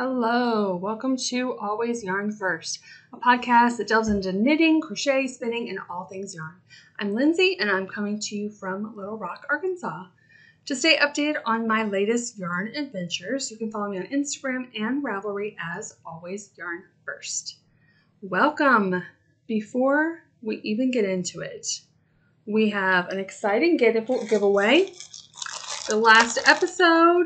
Hello, welcome to Always Yarn First, a podcast that delves into knitting, crochet, spinning, and all things yarn. I'm Lindsey, and I'm coming to you from Little Rock, Arkansas. To stay updated on my latest yarn adventures, you can follow me on Instagram and Ravelry as Always Yarn First. Welcome! Before we even get into it, we have an exciting giveaway. The last episode,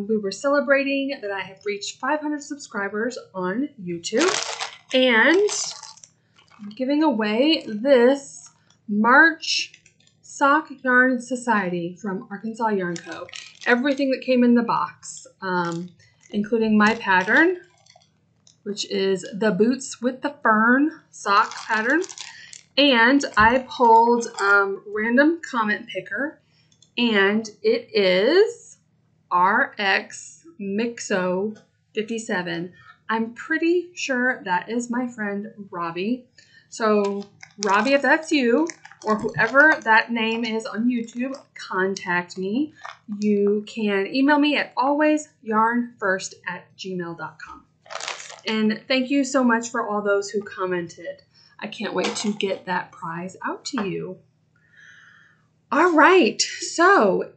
we were celebrating that I have reached 500 subscribers on YouTube, and I'm giving away this March Sock Yarn Society from Arkansas Yarn Co. Everything that came in the box, including my pattern, which is the Boots with the Fern sock pattern, and I pulled random comment picker. And it is RX Mixo 57. I'm pretty sure that is my friend Robbie. So Robbie, if that's you or whoever that name is on YouTube, contact me. You can email me at AlwaysYarnFirst@gmail.com. And thank you so much for all those who commented. I can't wait to get that prize out to you. All right, so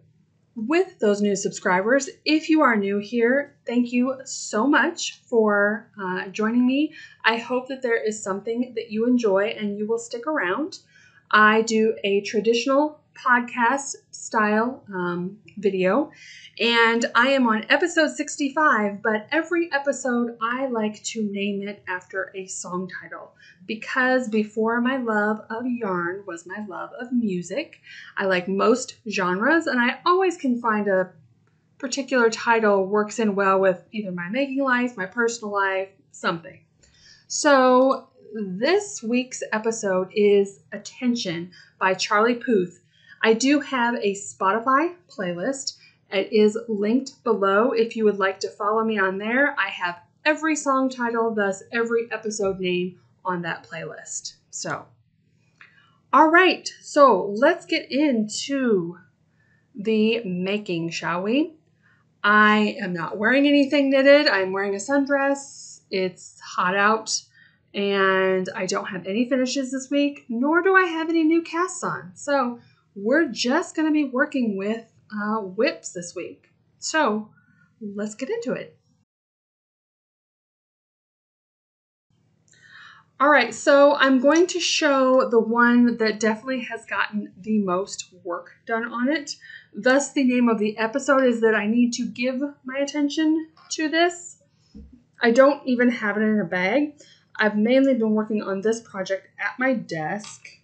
with those new subscribers, if you are new here, thank you so much for joining me. I hope that there is something that you enjoy and you will stick around. I do a traditional podcast style video, and I am on episode 65, but every episode I like to name it after a song title, because before my love of yarn was my love of music. I like most genres, and I always can find a particular title works in well with either my making life, my personal life, something. So this week's episode is Attention by Charlie Puth. I do have a Spotify playlist. It is linked below if you would like to follow me on there. I have every song title, thus every episode name on that playlist. So, all right, so let's get into the making, shall we? I am not wearing anything knitted. I'm wearing a sundress. It's hot out, and I don't have any finishes this week, nor do I have any new casts on. So we're just going to be working with whips this week. So let's get into it. All right, so I'm going to show the one that definitely has gotten the most work done on it. Thus, the name of the episode is that I need to give my attention to this. I don't even have it in a bag. I've mainly been working on this project at my desk.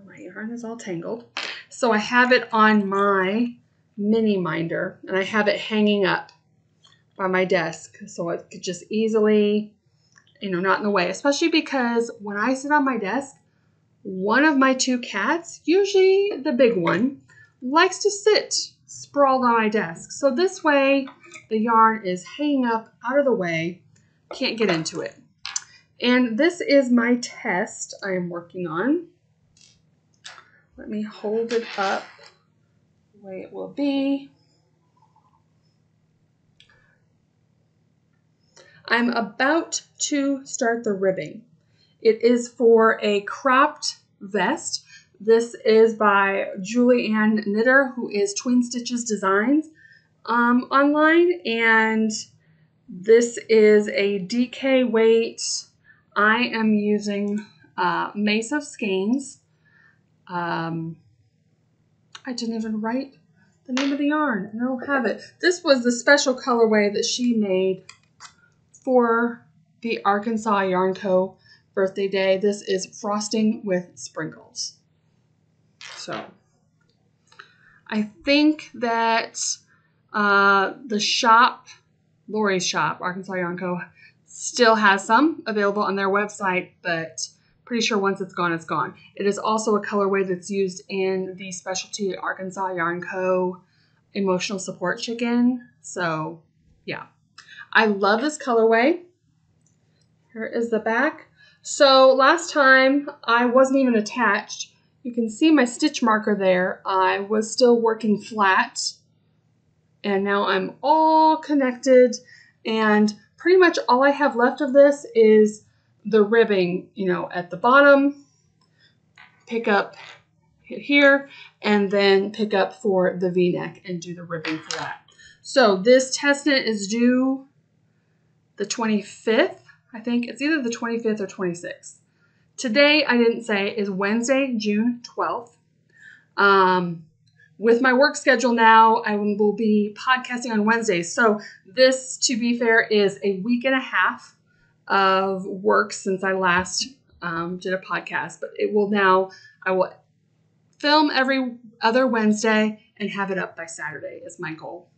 My yarn is all tangled. So I have it on my mini minder, and I have it hanging up by my desk so it could just easily, not in the way, especially because when I sit on my desk, one of my two cats, usually the big one, likes to sit sprawled on my desk. So this way, the yarn is hanging up out of the way, can't get into it. And this is my test I am working on. Let me hold it up the way it will be. I'm about to start the ribbing. It is for a cropped vest. This is by Julie-Ann Knitter, who is Twin Stitches Designs online, and this is a DK weight. I am using Mace of Skeins. I didn't even write the name of the yarn. I don't have it. This was the special colorway that she made for the Arkansas Yarn Co. birthday day. This is Frosting with Sprinkles. So I think that the shop, Lori's shop, Arkansas Yarn Co., still has some available on their website, but pretty sure once it's gone, it's gone. It is also a colorway that's used in the specialty Arkansas Yarn Co. Emotional Support Chicken. So yeah, I love this colorway. Here is the back. So last time I wasn't even attached. You can see my stitch marker there. I was still working flat, and now I'm all connected And pretty much all I have left of this is the ribbing, you know, at the bottom, pick up here, and then pick up for the V-neck and do the ribbing for that. So this test knit is due the 25th. I think it's either the 25th or 26th. Today, I didn't say, is Wednesday, June 12th. With my work schedule now, I will be podcasting on Wednesdays. So this, to be fair, is a week and a half of work since I last did a podcast. But it will now, I will film every other Wednesday and have it up by Saturday is my goal.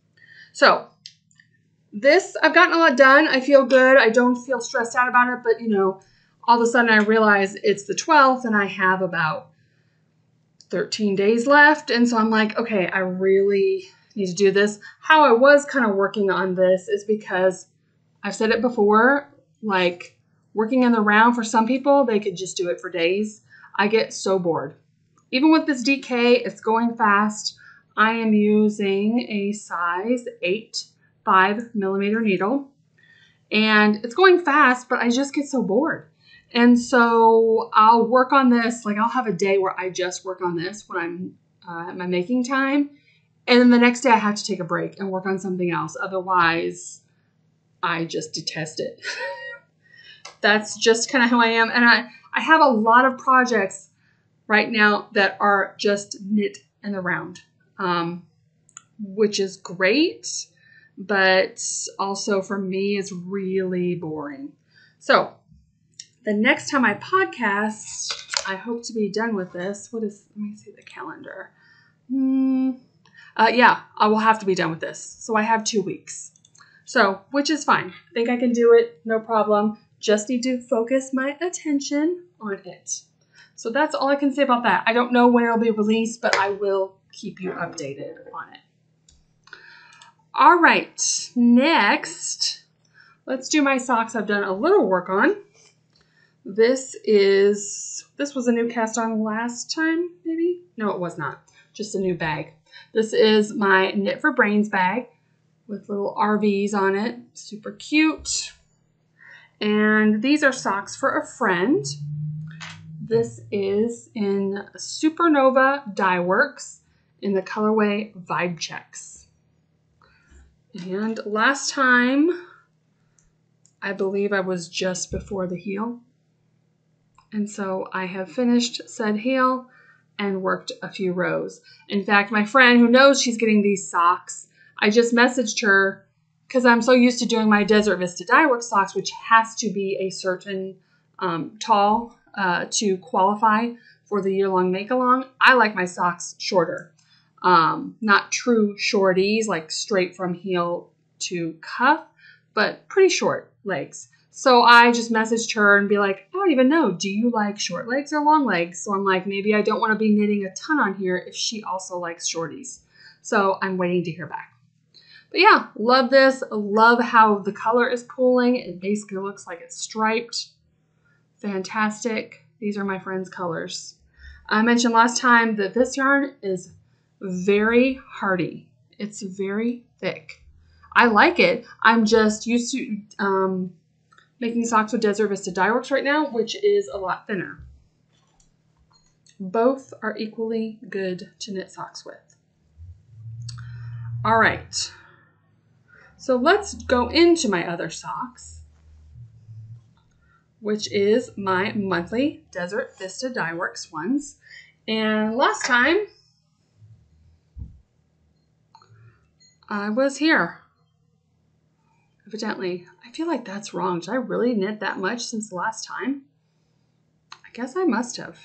So this, I've gotten a lot done. I feel good. I don't feel stressed out about it. But, you know, all of a sudden I realize it's the 12th and I have about 13 days left. And so I'm like, okay, I really need to do this. How I was kind of working on this is because I've said it before, like working in the round for some people, they could just do it for days. I get so bored. Even with this DK, it's going fast. I am using a size 8, 5mm needle, and it's going fast, but I just get so bored. And so I'll work on this, like I'll have a day where I just work on this when I'm at my making time. And then the next day I have to take a break and work on something else. Otherwise, I just detest it. That's just kind of how I am. And I have a lot of projects right now that are just knit in the round, which is great, but also for me is really boring. So the next time I podcast, I hope to be done with this. Let me see the calendar. Yeah, I will have to be done with this. So I have 2 weeks. So, which is fine. I think I can do it. No problem. Just need to focus my attention on it. So that's all I can say about that. I don't know when it'll be released, but I will keep you updated on it. All right. Next, let's do my socks I've done a little work on. This was a new cast on last time, maybe? No, it was not. Just a new bag. This is my Knit for Brains bag with little RVs on it. Super cute. And these are socks for a friend. This is in Supernova Dyeworks in the colorway Vibe Checks. And last time, I believe I was just before the heel. And so I have finished said heel and worked a few rows. In fact, my friend who knows she's getting these socks, I just messaged her because I'm so used to doing my Desert Vista Dyeworks socks, which has to be a certain tall to qualify for the year-long make-along. I like my socks shorter. Not true shorties, like straight from heel to cuff, but pretty short legs. So I just messaged her and be like, I don't even know, do you like short legs or long legs? So I'm like, maybe I don't want to be knitting a ton on here if she also likes shorties. So I'm waiting to hear back. But yeah, love this. Love how the color is pooling. It basically looks like it's striped. Fantastic. These are my friend's colors. I mentioned last time that this yarn is very hardy. It's very thick. I like it. I'm just used to making socks with Desert Vista Dyeworks right now, which is a lot thinner. Both are equally good to knit socks with. All right. So let's go into my other socks, which is my monthly Desert Vista Dyeworks ones. And last time I was here. Evidently, I feel like that's wrong. Did I really knit that much since the last time? I guess I must have.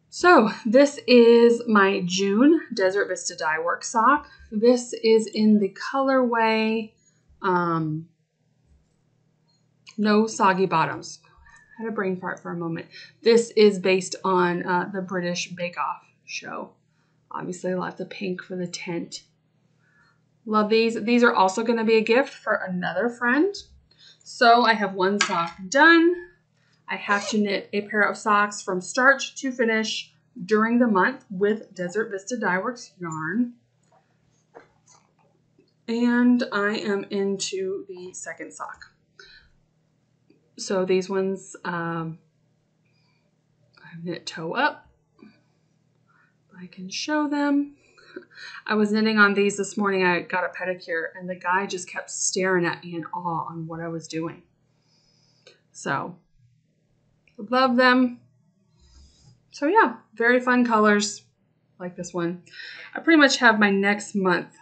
So this is my June Desert Vista Dyeworks sock. This is in the colorway No Soggy Bottoms. I had a brain fart for a moment. This is based on the British Bake Off show. Obviously lots of pink for the tent. Love these. These are also going to be a gift for another friend. So I have one sock done. I have to knit a pair of socks from start to finish during the month with Desert Vista Dyeworks yarn. And I am into the second sock. So these ones, I knit toe up. I can show them. I was knitting on these this morning. I got a pedicure and the guy just kept staring at me in awe on what I was doing. So, love them. So yeah, very fun colors like this one. I pretty much have my next month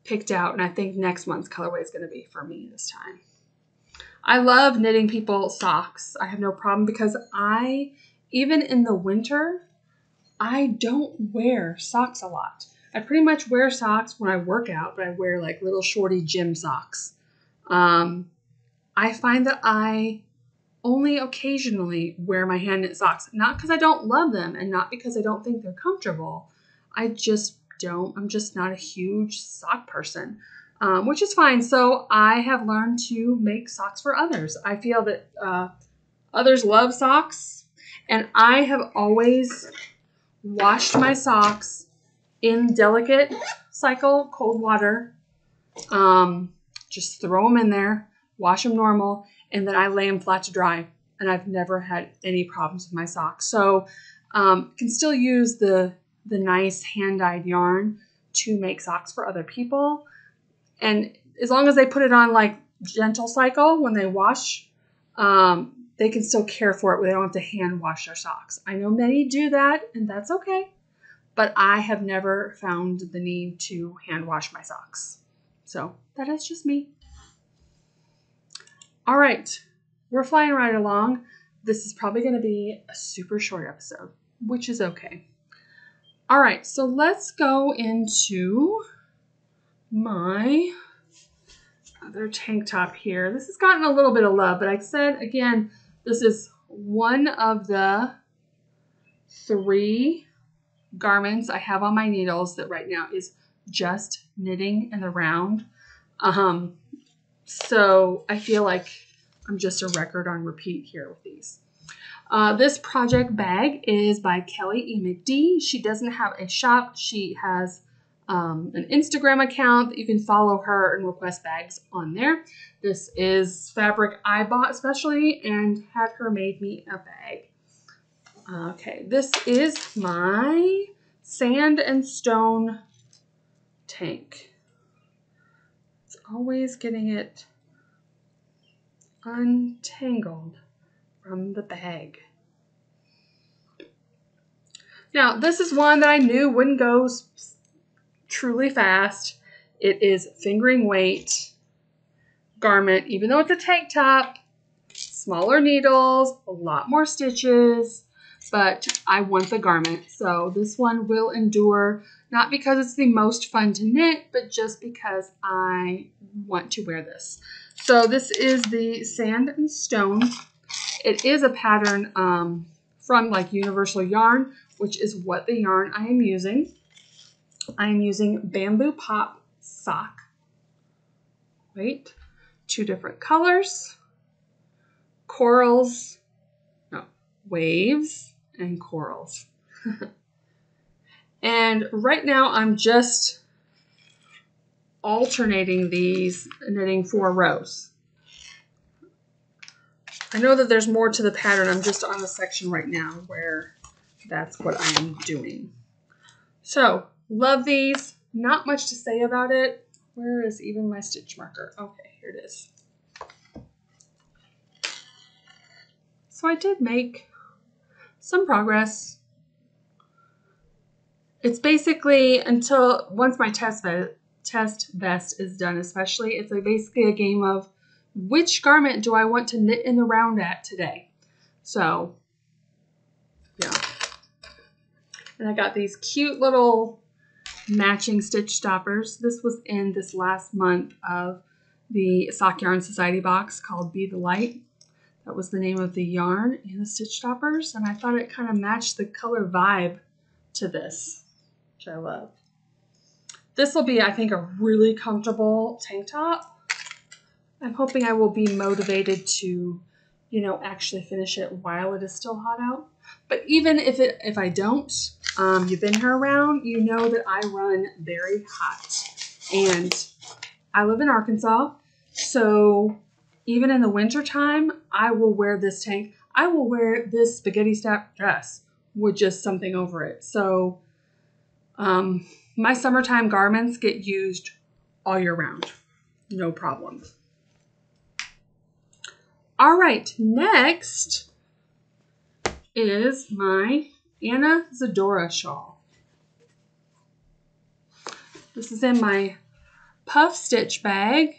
picked out, and I think next month's colorway is going to be for me this time. I love knitting people socks. I have no problem because even in the winter, I don't wear socks a lot. I pretty much wear socks when I work out, but I wear like little shorty gym socks. I find that I only occasionally wear my hand knit socks, not because I don't love them and not because I don't think they're comfortable. I just don't. I'm just not a huge sock person, which is fine. So I have learned to make socks for others. I feel that others love socks, and I have always washed my socks in delicate cycle cold water. Just throw them in there, wash them normal, and then I lay them flat to dry. And I've never had any problems with my socks. So can still use the nice hand-dyed yarn to make socks for other people. And as long as they put it on like gentle cycle when they wash, they can still care for it where they don't have to hand wash their socks. I know many do that, and that's okay. But I have never found the need to hand wash my socks. So that is just me. All right, we're flying right along. This is probably going to be a super short episode, which is okay. All right, so let's go into my other tank top here. This has gotten a little bit of love, but like I said, again, this is one of the 3 garments I have on my needles that right now is just knitting in the round. So I feel like I'm just a record on repeat here with these. This project bag is by KelleyEMcD. She doesn't have a shop. She has an Instagram account that you can follow her and request bags on there. This is fabric I bought especially and had her made me a bag. Okay, this is my sand and stone tank. It's always getting it untangled from the bag. Now, this is one that I knew wouldn't go truly fast. It is fingering weight garment, even though it's a tank top, smaller needles, a lot more stitches, but I want the garment. So this one will endure, not because it's the most fun to knit, but just because I want to wear this. So this is the Sand and Stone. It is a pattern from like Universal Yarn, which is what the yarn I am using. I am using Bamboo Pop Sock. Wait, 2 different colors. Corals, no, waves and corals. And right now I'm just alternating these, knitting 4 rows. I know that there's more to the pattern. I'm just on the section right now where that's what I am doing. So, love these. Not much to say about it. Where is even my stitch marker? Okay, here it is. So I did make some progress. It's basically once my test vest is done, especially, it's basically a game of which garment do I want to knit in the round at today. So, yeah. And I got these cute little matching stitch stoppers. This was in this last month of the Sock Yarn Society box called Be the Light. That was the name of the yarn and the stitch stoppers. And I thought it kind of matched the color vibe to this, which I love. This will be, I think, a really comfortable tank top. I'm hoping I will be motivated to, actually finish it while it is still hot out. But even if I don't, you've been here around, you know that I run very hot. And I live in Arkansas, so even in the winter time, I will wear this tank. I will wear this spaghetti strap dress with just something over it. So my summertime garments get used all year round. No problem. All right, next is my Anesidora shawl. This is in my puff stitch bag.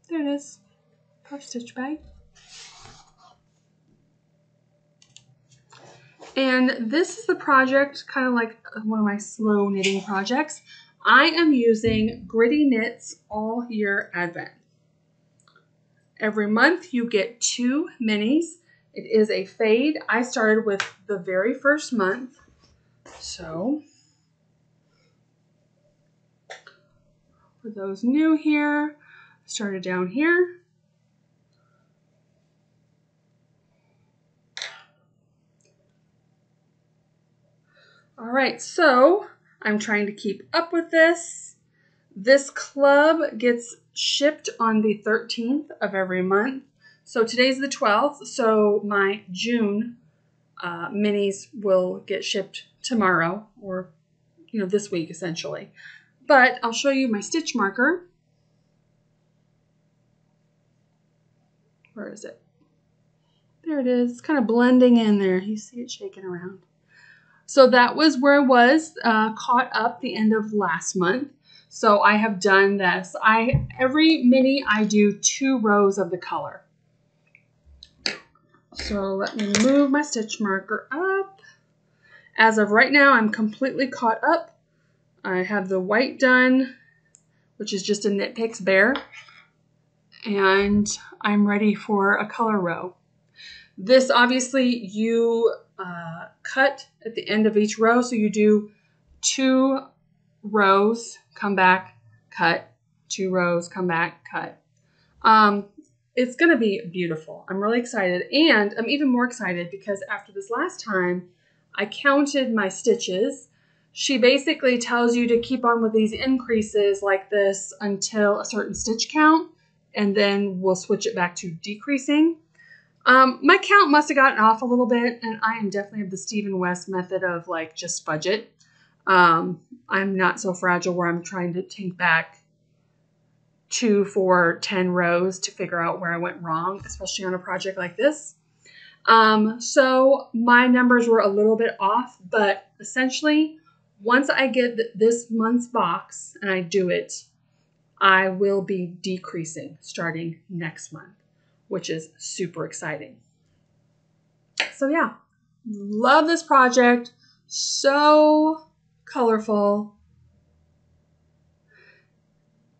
There it is, puff stitch bag. And this is the project, kind of like one of my slow knitting projects. I am using Gritty Knits All Year Advent. Every month you get 2 minis. It is a fade. I started with the very first month. So for those new here, started down here. All right, so I'm trying to keep up with this. This club gets shipped on the 13th of every month. So today's the 12th, so my June minis will get shipped tomorrow, or this week essentially. But I'll show you my stitch marker. Where is it? There it is. It's kind of blending in there. You see it shaking around. So that was where I was caught up the end of last month. So I have done this. Every mini I do 2 rows of the color. So let me move my stitch marker up. As of right now, I'm completely caught up. I have the white done, which is just a Knit Picks Bear. And I'm ready for a color row. This obviously you cut at the end of each row. So you do 2 rows, come back, cut, 2 rows, come back, cut. It's going to be beautiful. I'm really excited. And I'm even more excited because after this last time, I counted my stitches. She basically tells you to keep on with these increases like this until a certain stitch count, and then we'll switch it back to decreasing. My count must have gotten off a little bit, and I am definitely of the Stephen West method of like just budget. I'm not so fragile where I'm trying to take back 2, 4, 10 rows to figure out where I went wrong, especially on a project like this. So my numbers were a little bit off, but essentially once I get this month's box and I do it, I will be decreasing starting next month, which is super exciting. So yeah, love this project. So colorful.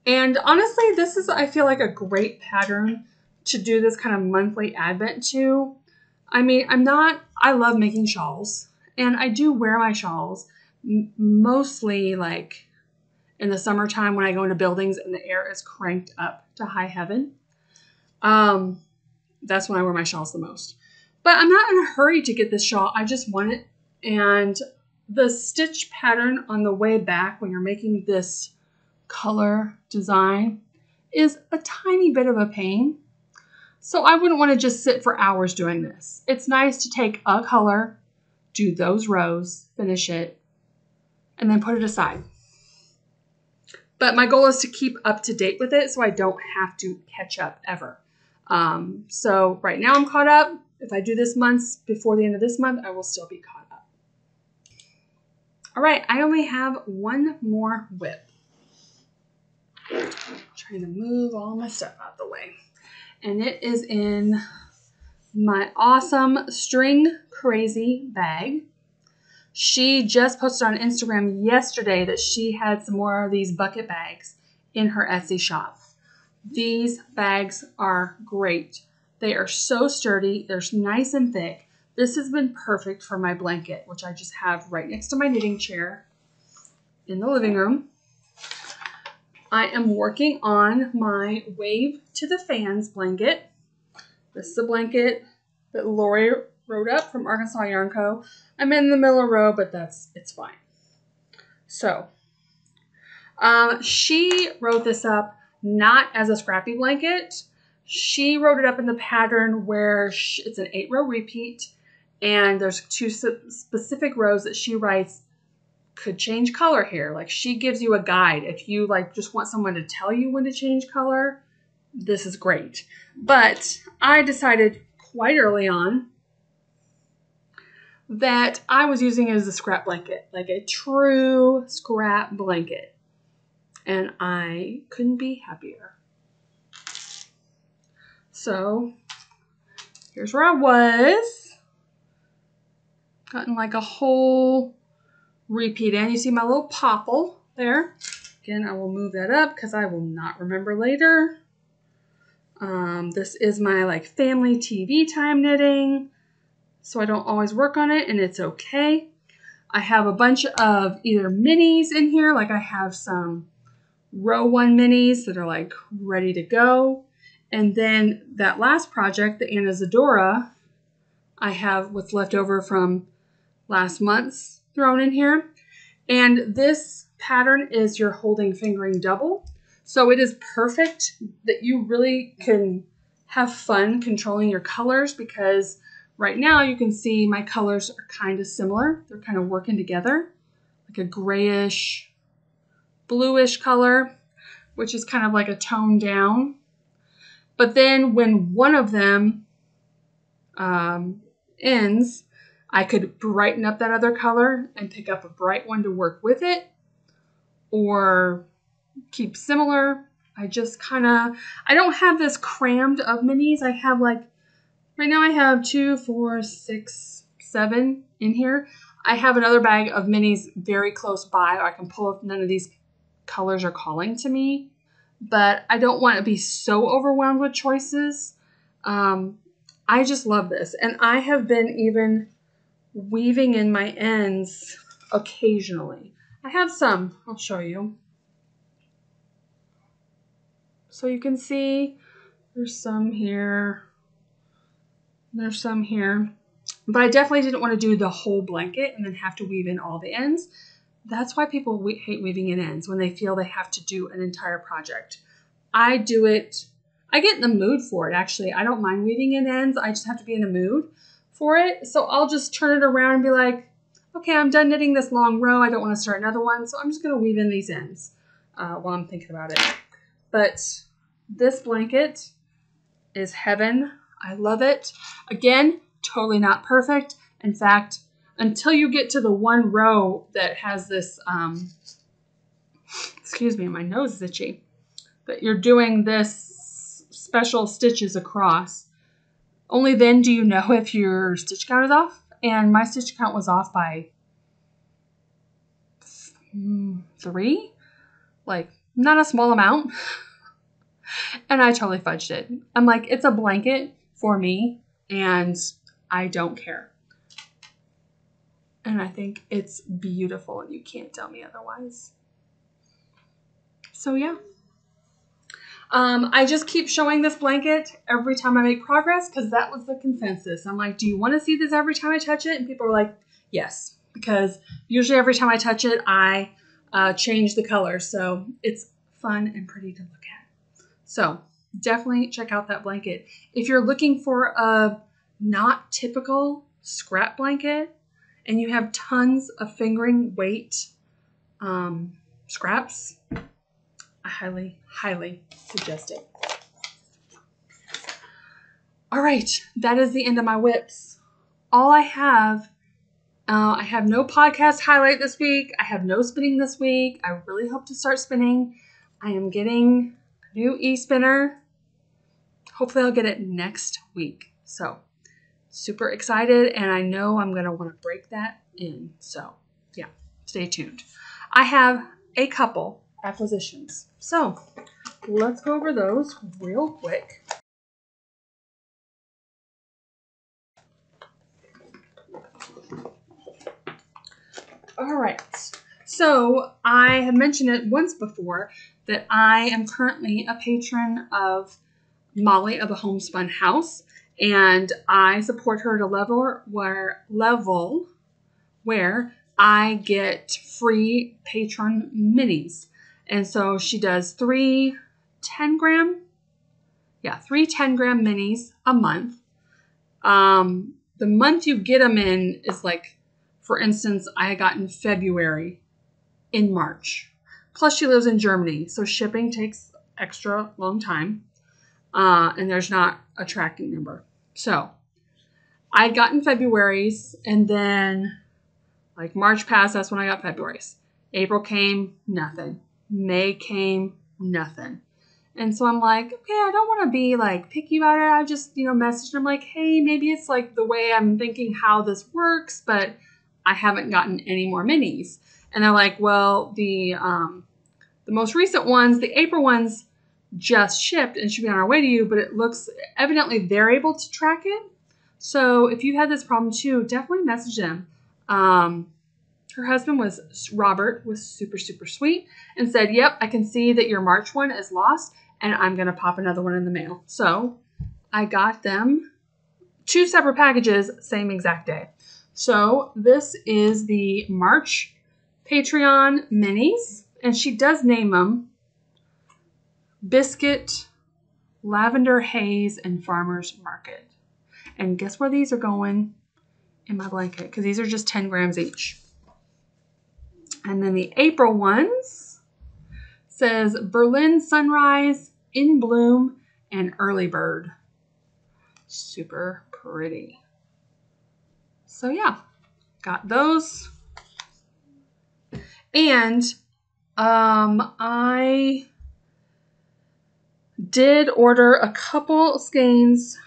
And honestly, this is, I feel like, a great pattern to do this kind of monthly advent to. I mean, I love making shawls, and I do wear my shawls mostly like in the summertime when I go into buildings and the air is cranked up to high heaven. That's when I wear my shawls the most. But I'm not in a hurry to get this shawl. I just want it. And the stitch pattern on the way back when you're making this color design is a tiny bit of a pain. So I wouldn't want to just sit for hours doing this. It's nice to take a color, do those rows, finish it, and then put it aside. But my goal is to keep up to date with it so I don't have to catch up ever. So right now I'm caught up. If I do this month before the end of this month, I will still be caught up. All right, I only have one more whip. I'm trying to move all my stuff out of the way. And it is in my awesome String Crazy bag. She just posted on Instagram yesterday that she had some more of these bucket bags in her Etsy shop. These bags are great. They are so sturdy. They're nice and thick. This has been perfect for my blanket, which I just have right next to my knitting chair in the living room. I am working on my Wave to the Fans blanket. This is a blanket that Lori wrote up from Arkansas Yarn Co. I'm in the Miller row, but it's fine. So, She wrote this up not as a scrappy blanket. She wrote it up in the pattern where it's an 8-row repeat, and there's 2 specific rows that she writes could change color here. Like, she gives you a guide. If you like just want someone to tell you when to change color, this is great. But I decided quite early on that I was using it as a scrap blanket, like a true scrap blanket. And I couldn't be happier. So here's where I was. Gotten like a whole repeat in. You see my little popple there. Again, I will move that up because I will not remember later. This is my like family TV time knitting. So I don't always work on it, and it's okay. I have a bunch of either minis in here. Like, I have some row 1 minis that are like ready to go. And then that last project, the Anesidora, I have what's left over from last month's thrown in here. And this pattern is your holding fingering double. So it is perfect that you really can have fun controlling your colors, because right now you can see my colors are kind of similar. They're kind of working together, like a grayish, bluish color, which is kind of like a tone down. But then when one of them ends, I could brighten up that other color and pick up a bright one to work with it, or keep similar. I just kind of, I don't have this crammed of minis. I have like, right now I have 2, 4, 6, 7 in here. I have another bag of minis very close by. I can pull if none of these colors are calling to me, but I don't want to be so overwhelmed with choices. I just love this. And I have been even weaving in my ends occasionally. I have some, I'll show you. So you can see there's some here, there's some here, but I definitely didn't want to do the whole blanket and then have to weave in all the ends. That's why people hate weaving in ends, when they feel they have to do an entire project. I do it, I get in the mood for it actually. I don't mind weaving in ends, I just have to be in the mood for it. So I'll just turn it around and be like, okay, I'm done knitting this long row. I don't want to start another one, so I'm just going to weave in these ends while I'm thinking about it. But this blanket is heaven. I love it. Again, totally not perfect. In fact, until you get to the one row that has this, excuse me, my nose is itchy, that you're doing this special stitches across, only then do you know if your stitch count is off. And my stitch count was off by 3, like not a small amount. And I totally fudged it. I'm like, it's a blanket for me and I don't care. And I think it's beautiful and you can't tell me otherwise. So yeah. I just keep showing this blanket every time I make progress because that was the consensus. I'm like, do you want to see this every time I touch it? And people are like, yes, because usually every time I touch it, I change the color. So it's fun and pretty to look at. So definitely check out that blanket. If you're looking for a not typical scrap blanket and you have tons of fingering weight scraps, I highly, highly suggest it. All right, that is the end of my whips. All I have no podcast highlight this week. I have no spinning this week. I really hope to start spinning. I am getting a new e-spinner. Hopefully I'll get it next week. So super excited, and I know I'm going to want to break that in. So yeah, stay tuned. I have a couple acquisitions. So let's go over those real quick. All right. So I have mentioned it once before that I am currently a patron of Molly of a Homespun House, and I support her at a level where I get free patron minis. And so she does three 10-gram minis a month. The month you get them in is like, for instance, I got in February in March. Plus she lives in Germany, so shipping takes extra long time. And there's not a tracking number. So I'd gotten February's, and then like March passed, that's when I got February's. April came, nothing. May came, nothing. And so I'm like, okay, I don't want to be like picky about it. I just, messaged them like, hey, maybe it's like the way I'm thinking how this works, but I haven't gotten any more minis. And they're like, well, the most recent ones, the April ones, just shipped and should be on our way to you, but it looks evidently they're able to track it. So if you had this problem too, definitely message them. Her husband Robert was super, super sweet and said, yep, I can see that your March one is lost and I'm going to pop another one in the mail. So I got them 2 separate packages, same exact day. So this is the March Patreon minis, and she does name them Biscuit, Lavender Haze, and Farmer's Market. And guess where these are going? In my blanket, because these are just 10 grams each. And then the April ones says Berlin Sunrise, In Bloom, and Early Bird. Super pretty. So yeah, got those. And I did order a couple skeins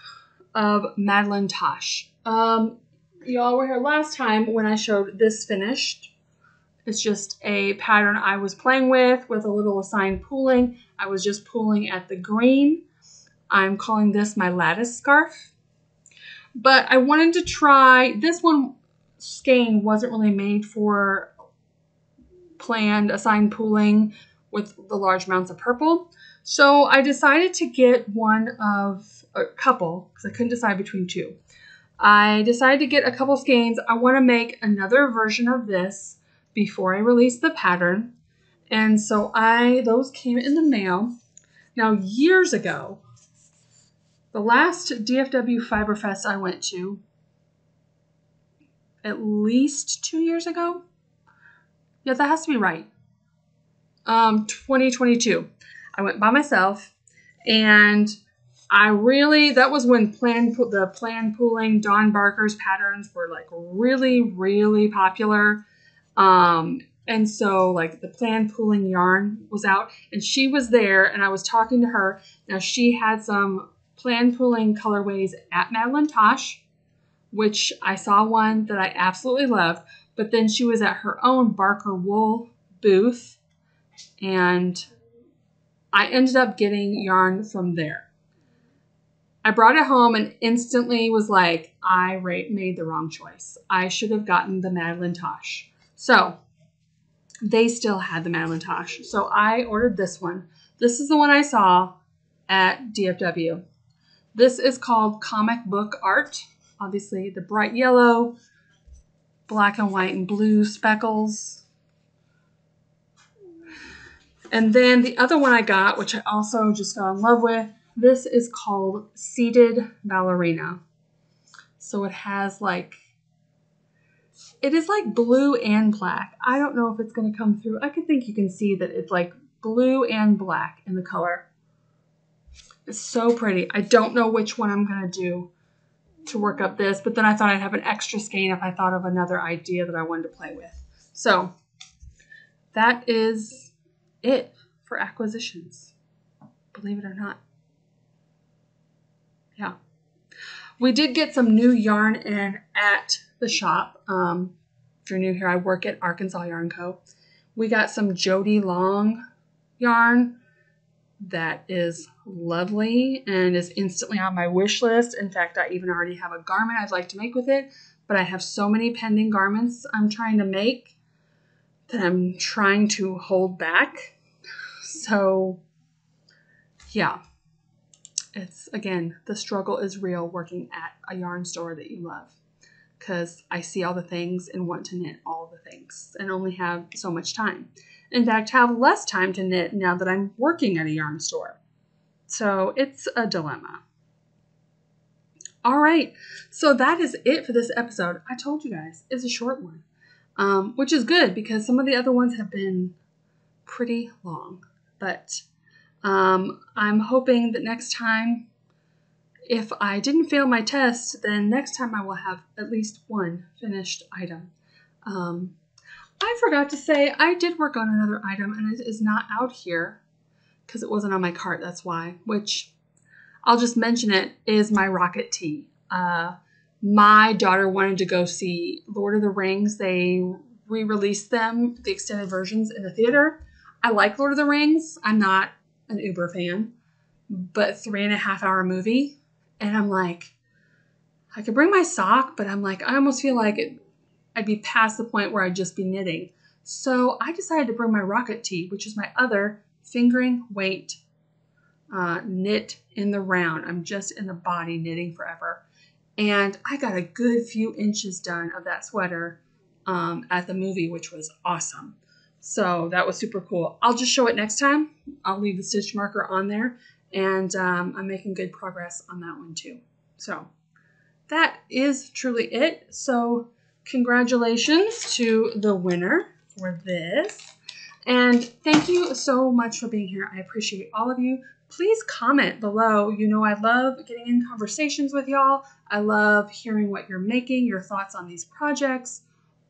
of Madeline Tosh. Y'all were here last time when I showed this finished. It's just a pattern I was playing with a little assigned pooling. I was just pooling at the green. I'm calling this my lattice scarf. But I wanted to try, this one skein wasn't really made for planned assigned pooling with the large amounts of purple. So I decided to get a couple, because I couldn't decide between 2. I decided to get a couple skeins. I want to make another version of this before I release the pattern. And so those came in the mail. Now, years ago, the last DFW Fiber Fest I went to, at least 2 years ago. Yeah, that has to be right. 2022. I went by myself, and that was when the plan pooling Dawn Barker's patterns were like really, really popular. And so like the plan pooling yarn was out, and she was there, and I was talking to her. Now she had some plan pooling colorways at Madeline Tosh, which I saw one that I absolutely loved, but then she was at her own Barker Wool booth, and I ended up getting yarn from there. I brought it home and instantly was like, I made the wrong choice. I should have gotten the Madeline Tosh. So they still had the Madeline Tosh. So I ordered this one. This is the one I saw at DFW. This is called Comic Book Art. Obviously the bright yellow, black and white and blue speckles. And then the other one I got, which I also just fell in love with, this is called Seated Ballerina. So it has it is like blue and black. I don't know if it's going to come through. I think you can see that it's like blue and black in the color. It's so pretty. I don't know which one I'm going to do to work up this, but then I thought I'd have an extra skein if I thought of another idea that I wanted to play with. So that is it for acquisitions, believe it or not. Yeah. We did get some new yarn in at the shop. If you're new here, I work at Arkansas Yarn Co. We got some Jody Long yarn that is lovely and is instantly on my wish list. In fact, I even already have a garment I'd like to make with it, but I have so many pending garments I'm trying to make that I'm trying to hold back. So yeah, it's, again, the struggle is real working at a yarn store that you love. because I see all the things and want to knit all the things and only have so much time. In fact, have less time to knit now that I'm working at a yarn store. So it's a dilemma. All right, so that is it for this episode. I told you guys, it's a short one, which is good because some of the other ones have been pretty long. But I'm hoping that next time, if I didn't fail my test, then next time I will have at least one finished item. I forgot to say I did work on another item, and it is not out here because it wasn't on my cart, that's why, which I'll just mention it, is my rocket tee. My daughter wanted to go see Lord of the Rings. They re-released them, the extended versions, in the theater. I like Lord of the Rings. I'm not an uber fan, but 3.5 hour movie. And I'm like, I could bring my sock, but I'm like, I almost feel like I'd be past the point where I'd just be knitting. So I decided to bring my rocket tee, which is my other fingering weight knit in the round. I'm just in the body knitting forever. And I got a good few inches done of that sweater at the movie, which was awesome. So that was super cool. I'll just show it next time. I'll leave the stitch marker on there. And I'm making good progress on that one too. So that is truly it. So congratulations to the winner for this. And thank you so much for being here. I appreciate all of you. Please comment below. You know, I love getting in conversations with y'all. I love hearing what you're making, your thoughts on these projects,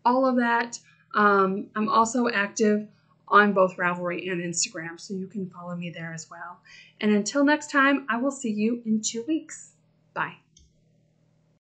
all of that. I'm also active on both Ravelry and Instagram, so you can follow me there as well. And until next time, I will see you in 2 weeks. Bye.